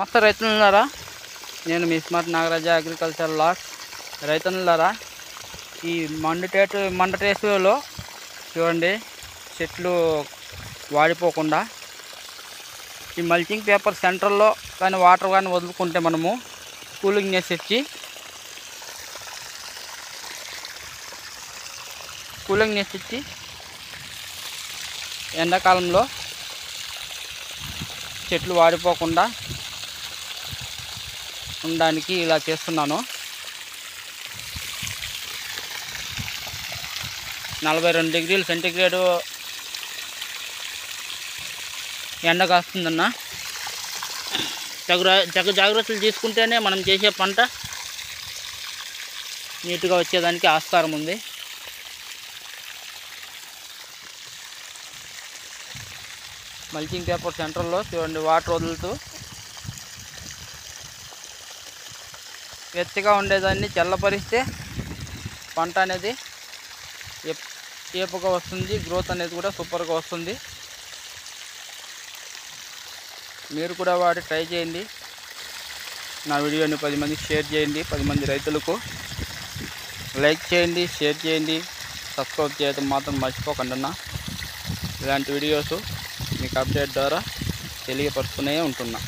నమస్తే రైతులారా, నేను మీ smart Nagaraja agriculture loss. రైతులారా, ఈ మండటేసులో చూడండి, చెట్లు వాడిపోకుండా ఈ మల్చింగ్ పేపర్ సెంటర్లో కానీ వాటర్ కానీ వదులుకుంటే మనము కూలింగ్నెస్ ఇచ్చి ఎండాకాలంలో చెట్లు వాడిపోకుండా ఉండడానికి ఇలా చేస్తున్నాను. 42 డిగ్రీల సెంటీగ్రేడు ఎండ కాస్తుందన్న. తగు జాగ్రత్తలు తీసుకుంటేనే మనం చేసే పంట నీట్గా వచ్చేదానికి ఆస్కారం ఉంది. మల్చింగ్ పేపర్ సెంటర్లో చూడండి, వాటర్ వదులుతూ వెచ్చగా ఉండేదాన్ని చల్లపరిస్తే పంట అనేది ఏపుగా వస్తుంది, గ్రోత్ అనేది కూడా సూపర్గా వస్తుంది. మీరు కూడా వాడి ట్రై చేయండి. నా వీడియోని 10 మందికి షేర్ చేయండి. 10 మంది రైతులకు లైక్ చేయండి, షేర్ చేయండి, సబ్స్క్రైబ్ చేయడం మాత్రం మర్చిపోకండి అన్న. ఇలాంటి వీడియోస్ మీకు అప్డేట్ ద్వారా తెలియపరుస్తూనే ఉంటున్నా.